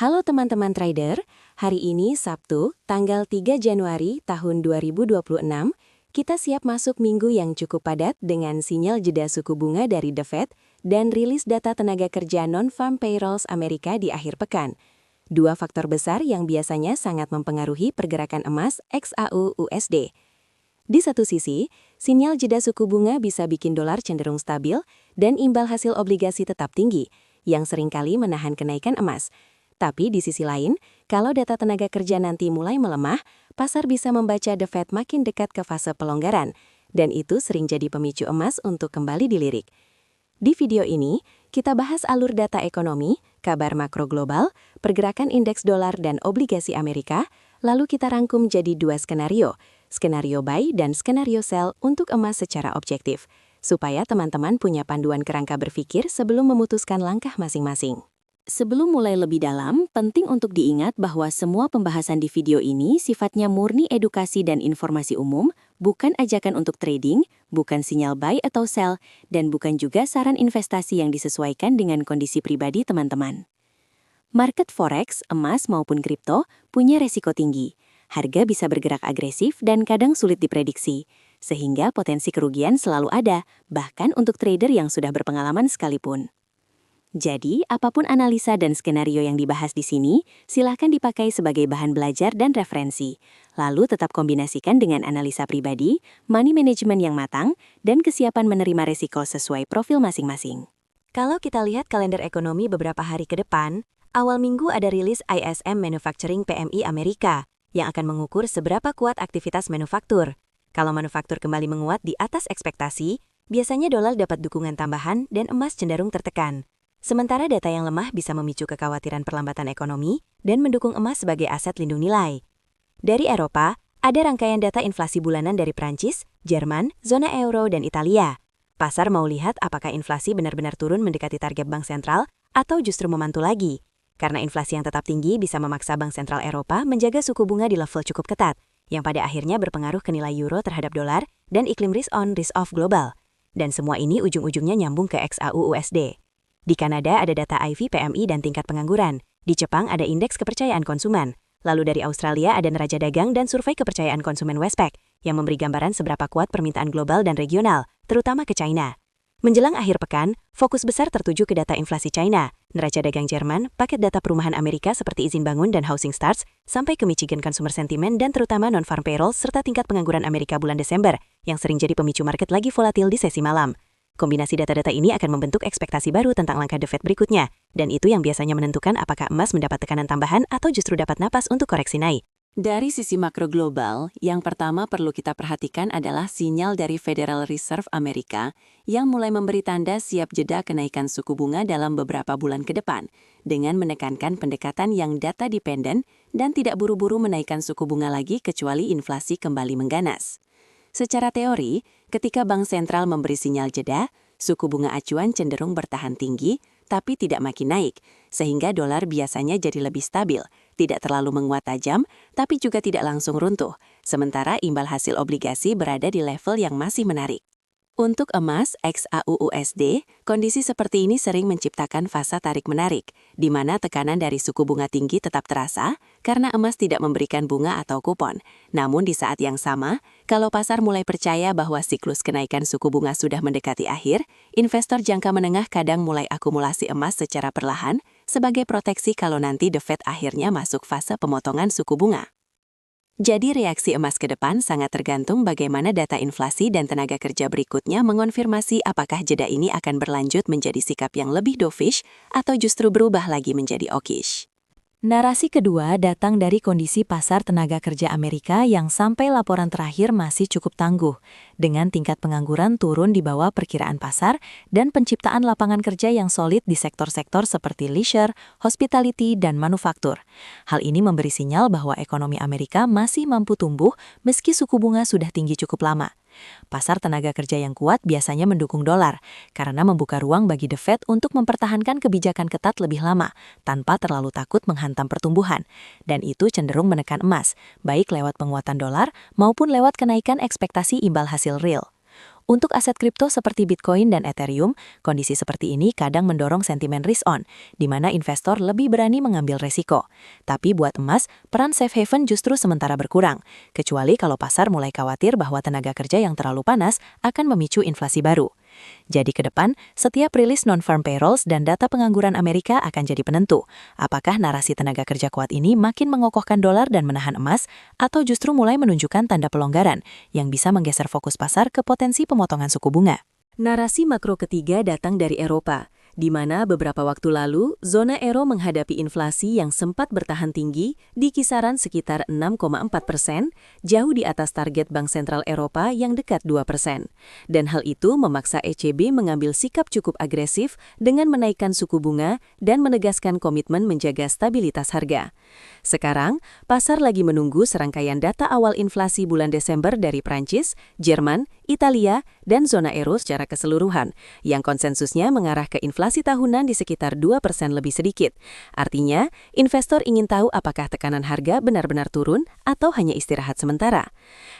Halo teman-teman trader, hari ini Sabtu, tanggal 3 Januari tahun 2026, kita siap masuk minggu yang cukup padat dengan sinyal jeda suku bunga dari The Fed dan rilis data tenaga kerja non-farm payrolls Amerika di akhir pekan. Dua faktor besar yang biasanya sangat mempengaruhi pergerakan emas XAU-USD. Di satu sisi, sinyal jeda suku bunga bisa bikin dolar cenderung stabil dan imbal hasil obligasi tetap tinggi, yang seringkali menahan kenaikan emas. Tapi di sisi lain, kalau data tenaga kerja nanti mulai melemah, pasar bisa membaca The Fed makin dekat ke fase pelonggaran, dan itu sering jadi pemicu emas untuk kembali dilirik. Di video ini, kita bahas alur data ekonomi, kabar makro global, pergerakan indeks dolar dan obligasi Amerika, lalu kita rangkum jadi dua skenario buy dan skenario sell untuk emas secara objektif, supaya teman-teman punya panduan kerangka berpikir sebelum memutuskan langkah masing-masing. Sebelum mulai lebih dalam, penting untuk diingat bahwa semua pembahasan di video ini sifatnya murni edukasi dan informasi umum, bukan ajakan untuk trading, bukan sinyal buy atau sell, dan bukan juga saran investasi yang disesuaikan dengan kondisi pribadi teman-teman. Market forex, emas maupun kripto, punya resiko tinggi. Harga bisa bergerak agresif dan kadang sulit diprediksi, sehingga potensi kerugian selalu ada, bahkan untuk trader yang sudah berpengalaman sekalipun. Jadi, apapun analisa dan skenario yang dibahas di sini, silakan dipakai sebagai bahan belajar dan referensi. Lalu tetap kombinasikan dengan analisa pribadi, money management yang matang, dan kesiapan menerima resiko sesuai profil masing-masing. Kalau kita lihat kalender ekonomi beberapa hari ke depan, awal minggu ada rilis ISM Manufacturing PMI Amerika, yang akan mengukur seberapa kuat aktivitas manufaktur. Kalau manufaktur kembali menguat di atas ekspektasi, biasanya dolar dapat dukungan tambahan dan emas cenderung tertekan. Sementara data yang lemah bisa memicu kekhawatiran perlambatan ekonomi dan mendukung emas sebagai aset lindung nilai. Dari Eropa, ada rangkaian data inflasi bulanan dari Prancis, Jerman, zona euro, dan Italia. Pasar mau lihat apakah inflasi benar-benar turun mendekati target bank sentral atau justru memantul lagi. Karena inflasi yang tetap tinggi bisa memaksa Bank Sentral Eropa menjaga suku bunga di level cukup ketat, yang pada akhirnya berpengaruh ke nilai euro terhadap dolar dan iklim risk on, risk off global. Dan semua ini ujung-ujungnya nyambung ke XAU-USD. Di Kanada ada data IV PMI dan tingkat pengangguran. Di Jepang ada indeks kepercayaan konsumen. Lalu dari Australia ada neraca dagang dan survei kepercayaan konsumen Westpac yang memberi gambaran seberapa kuat permintaan global dan regional, terutama ke China. Menjelang akhir pekan, fokus besar tertuju ke data inflasi China, neraca dagang Jerman, paket data perumahan Amerika seperti izin bangun dan housing starts, sampai ke Michigan Consumer Sentiment dan terutama non-farm payrolls serta tingkat pengangguran Amerika bulan Desember, yang sering jadi pemicu market lagi volatil di sesi malam. Kombinasi data-data ini akan membentuk ekspektasi baru tentang langkah The Fed berikutnya, dan itu yang biasanya menentukan apakah emas mendapat tekanan tambahan atau justru dapat napas untuk koreksi naik. Dari sisi makro global, yang pertama perlu kita perhatikan adalah sinyal dari Federal Reserve Amerika yang mulai memberi tanda siap jeda kenaikan suku bunga dalam beberapa bulan ke depan, dengan menekankan pendekatan yang data dependen dan tidak buru-buru menaikkan suku bunga lagi kecuali inflasi kembali mengganas. Secara teori, ketika bank sentral memberi sinyal jeda, suku bunga acuan cenderung bertahan tinggi, tapi tidak makin naik, sehingga dolar biasanya jadi lebih stabil, tidak terlalu menguat tajam, tapi juga tidak langsung runtuh, sementara imbal hasil obligasi berada di level yang masih menarik. Untuk emas XAU-USD, kondisi seperti ini sering menciptakan fase tarik-menarik, di mana tekanan dari suku bunga tinggi tetap terasa karena emas tidak memberikan bunga atau kupon. Namun di saat yang sama, kalau pasar mulai percaya bahwa siklus kenaikan suku bunga sudah mendekati akhir, investor jangka menengah kadang mulai akumulasi emas secara perlahan sebagai proteksi kalau nanti The Fed akhirnya masuk fase pemotongan suku bunga. Jadi reaksi emas ke depan sangat tergantung bagaimana data inflasi dan tenaga kerja berikutnya mengonfirmasi apakah jeda ini akan berlanjut menjadi sikap yang lebih dovish atau justru berubah lagi menjadi hawkish. Narasi kedua datang dari kondisi pasar tenaga kerja Amerika yang sampai laporan terakhir masih cukup tangguh, dengan tingkat pengangguran turun di bawah perkiraan pasar dan penciptaan lapangan kerja yang solid di sektor-sektor seperti leisure, hospitality, dan manufaktur. Hal ini memberi sinyal bahwa ekonomi Amerika masih mampu tumbuh meski suku bunga sudah tinggi cukup lama. Pasar tenaga kerja yang kuat biasanya mendukung dolar, karena membuka ruang bagi The Fed untuk mempertahankan kebijakan ketat lebih lama, tanpa terlalu takut menghantam pertumbuhan. Dan itu cenderung menekan emas, baik lewat penguatan dolar maupun lewat kenaikan ekspektasi imbal hasil real. Untuk aset kripto seperti Bitcoin dan Ethereum, kondisi seperti ini kadang mendorong sentimen risk-on, di mana investor lebih berani mengambil resiko. Tapi buat emas, peran safe haven justru sementara berkurang, kecuali kalau pasar mulai khawatir bahwa tenaga kerja yang terlalu panas akan memicu inflasi baru. Jadi ke depan, setiap rilis non-farm payrolls dan data pengangguran Amerika akan jadi penentu. Apakah narasi tenaga kerja kuat ini makin mengokohkan dolar dan menahan emas, atau justru mulai menunjukkan tanda pelonggaran yang bisa menggeser fokus pasar ke potensi pemotongan suku bunga? Narasi makro ketiga datang dari Eropa, di mana beberapa waktu lalu, zona euro menghadapi inflasi yang sempat bertahan tinggi di kisaran sekitar 6,4%, jauh di atas target Bank Sentral Eropa yang dekat 2%. Dan hal itu memaksa ECB mengambil sikap cukup agresif dengan menaikkan suku bunga dan menegaskan komitmen menjaga stabilitas harga. Sekarang, pasar lagi menunggu serangkaian data awal inflasi bulan Desember dari Prancis, Jerman, Italia, dan zona euro secara keseluruhan, yang konsensusnya mengarah ke inflasi tahunan di sekitar 2% lebih sedikit. Artinya, investor ingin tahu apakah tekanan harga benar-benar turun atau hanya istirahat sementara.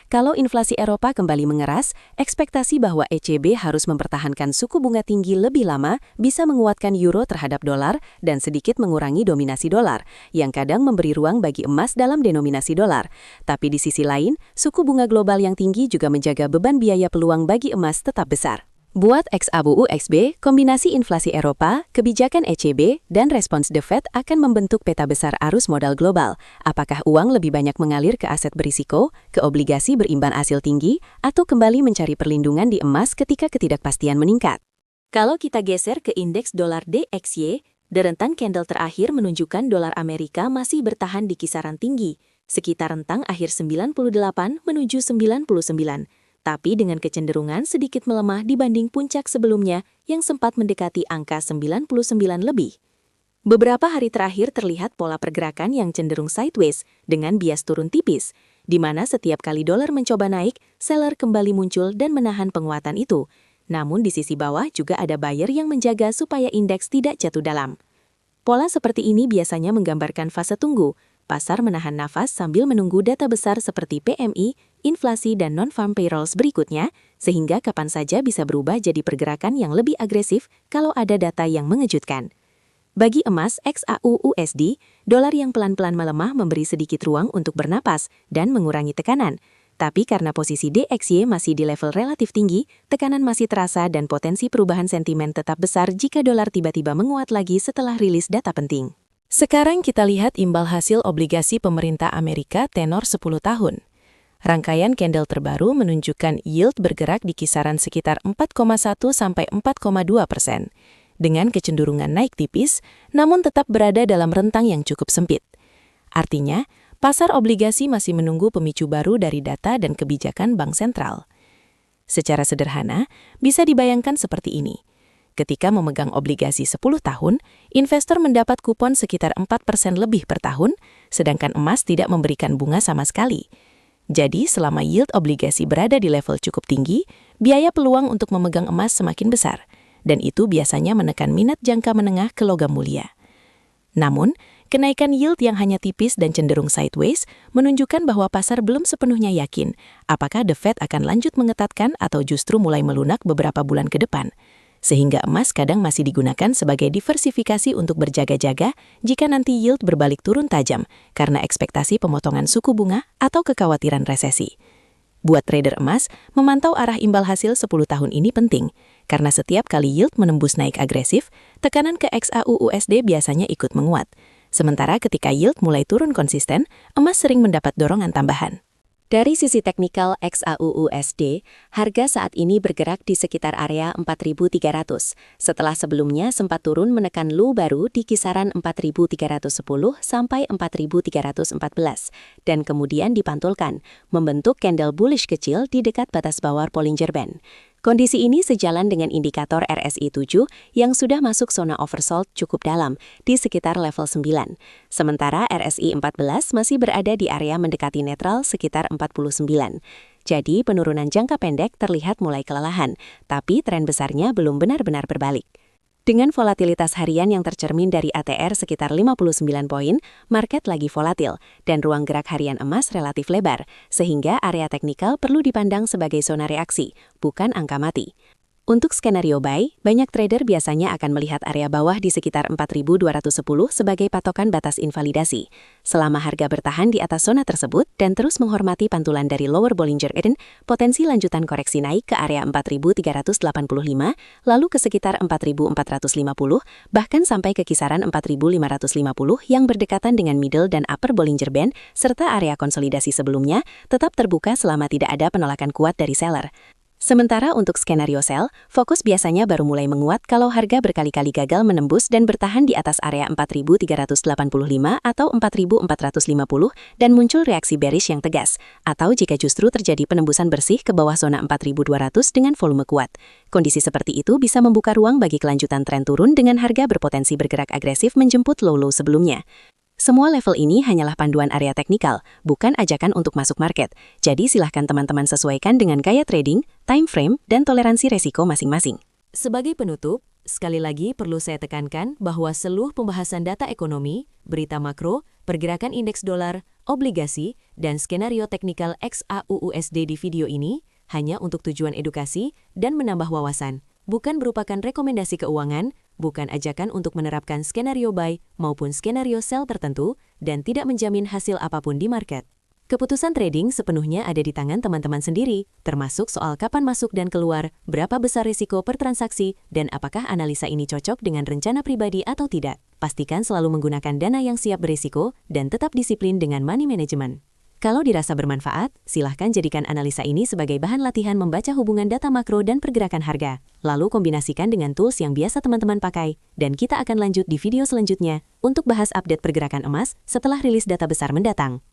Kalau inflasi Eropa kembali mengeras, ekspektasi bahwa ECB harus mempertahankan suku bunga tinggi lebih lama bisa menguatkan euro terhadap dolar dan sedikit mengurangi dominasi dolar, yang kadang memberi ruang bagi emas dalam denominasi dolar. Tapi di sisi lain, suku bunga global yang tinggi juga menjaga beban biaya peluang bagi emas tetap besar. Buat XAUUXB, kombinasi inflasi Eropa, kebijakan ECB, dan respons The Fed akan membentuk peta besar arus modal global. Apakah uang lebih banyak mengalir ke aset berisiko, ke obligasi berimban hasil tinggi, atau kembali mencari perlindungan di emas ketika ketidakpastian meningkat? Kalau kita geser ke indeks dolar DXY, deretan candle terakhir menunjukkan dolar Amerika masih bertahan di kisaran tinggi, sekitar rentang akhir 98 menuju 99. Tapi dengan kecenderungan sedikit melemah dibanding puncak sebelumnya yang sempat mendekati angka 99 lebih. Beberapa hari terakhir terlihat pola pergerakan yang cenderung sideways dengan bias turun tipis, di mana setiap kali dolar mencoba naik, seller kembali muncul dan menahan penguatan itu. Namun di sisi bawah juga ada buyer yang menjaga supaya indeks tidak jatuh dalam. Pola seperti ini biasanya menggambarkan fase tunggu. Pasar menahan nafas sambil menunggu data besar seperti PMI, inflasi, dan non-farm payrolls berikutnya, sehingga kapan saja bisa berubah jadi pergerakan yang lebih agresif kalau ada data yang mengejutkan. Bagi emas XAUUSD, dolar yang pelan-pelan melemah memberi sedikit ruang untuk bernapas dan mengurangi tekanan. Tapi karena posisi DXY masih di level relatif tinggi, tekanan masih terasa dan potensi perubahan sentimen tetap besar jika dolar tiba-tiba menguat lagi setelah rilis data penting. Sekarang kita lihat imbal hasil obligasi pemerintah Amerika tenor 10 tahun. Rangkaian candle terbaru menunjukkan yield bergerak di kisaran sekitar 4,1 sampai 4,2%, dengan kecenderungan naik tipis, namun tetap berada dalam rentang yang cukup sempit. Artinya, pasar obligasi masih menunggu pemicu baru dari data dan kebijakan bank sentral. Secara sederhana, bisa dibayangkan seperti ini. Ketika memegang obligasi 10 tahun, investor mendapat kupon sekitar 4% lebih per tahun, sedangkan emas tidak memberikan bunga sama sekali. Jadi, selama yield obligasi berada di level cukup tinggi, biaya peluang untuk memegang emas semakin besar, dan itu biasanya menekan minat jangka menengah ke logam mulia. Namun, kenaikan yield yang hanya tipis dan cenderung sideways menunjukkan bahwa pasar belum sepenuhnya yakin apakah The Fed akan lanjut mengetatkan atau justru mulai melunak beberapa bulan ke depan. Sehingga emas kadang masih digunakan sebagai diversifikasi untuk berjaga-jaga jika nanti yield berbalik turun tajam karena ekspektasi pemotongan suku bunga atau kekhawatiran resesi. Buat trader emas, memantau arah imbal hasil 10 tahun ini penting, karena setiap kali yield menembus naik agresif, tekanan ke XAUUSD biasanya ikut menguat. Sementara ketika yield mulai turun konsisten, emas sering mendapat dorongan tambahan. Dari sisi teknikal XAUUSD, harga saat ini bergerak di sekitar area 4.300, setelah sebelumnya sempat turun menekan low baru di kisaran 4.310 sampai 4.314, dan kemudian dipantulkan, membentuk candle bullish kecil di dekat batas bawah Bollinger Band. Kondisi ini sejalan dengan indikator RSI 7 yang sudah masuk zona oversold cukup dalam di sekitar level 9. Sementara RSI 14 masih berada di area mendekati netral sekitar 49. Jadi penurunan jangka pendek terlihat mulai kelelahan, tapi tren besarnya belum benar-benar berbalik. Dengan volatilitas harian yang tercermin dari ATR sekitar 59 poin, market lagi volatil, dan ruang gerak harian emas relatif lebar, sehingga area teknikal perlu dipandang sebagai zona reaksi, bukan angka mati. Untuk skenario buy, banyak trader biasanya akan melihat area bawah di sekitar 4.210 sebagai patokan batas invalidasi. Selama harga bertahan di atas zona tersebut dan terus menghormati pantulan dari lower Bollinger Band, potensi lanjutan koreksi naik ke area 4.385, lalu ke sekitar 4.450, bahkan sampai ke kisaran 4.550 yang berdekatan dengan middle dan upper Bollinger Band, serta area konsolidasi sebelumnya, tetap terbuka selama tidak ada penolakan kuat dari seller. Sementara untuk skenario sell, fokus biasanya baru mulai menguat kalau harga berkali-kali gagal menembus dan bertahan di atas area 4.385 atau 4.450 dan muncul reaksi bearish yang tegas, atau jika justru terjadi penembusan bersih ke bawah zona 4.200 dengan volume kuat. Kondisi seperti itu bisa membuka ruang bagi kelanjutan tren turun dengan harga berpotensi bergerak agresif menjemput low-low sebelumnya. Semua level ini hanyalah panduan area teknikal, bukan ajakan untuk masuk market. Jadi silahkan teman-teman sesuaikan dengan gaya trading, time frame, dan toleransi resiko masing-masing. Sebagai penutup, sekali lagi perlu saya tekankan bahwa seluruh pembahasan data ekonomi, berita makro, pergerakan indeks dolar, obligasi, dan skenario teknikal XAUUSD di video ini hanya untuk tujuan edukasi dan menambah wawasan, bukan merupakan rekomendasi keuangan, bukan ajakan untuk menerapkan skenario buy maupun skenario sell tertentu, dan tidak menjamin hasil apapun di market. Keputusan trading sepenuhnya ada di tangan teman-teman sendiri, termasuk soal kapan masuk dan keluar, berapa besar risiko per transaksi, dan apakah analisa ini cocok dengan rencana pribadi atau tidak. Pastikan selalu menggunakan dana yang siap berisiko dan tetap disiplin dengan money management. Kalau dirasa bermanfaat, silahkan jadikan analisa ini sebagai bahan latihan membaca hubungan data makro dan pergerakan harga. Lalu kombinasikan dengan tools yang biasa teman-teman pakai, dan kita akan lanjut di video selanjutnya untuk bahas update pergerakan emas setelah rilis data besar mendatang.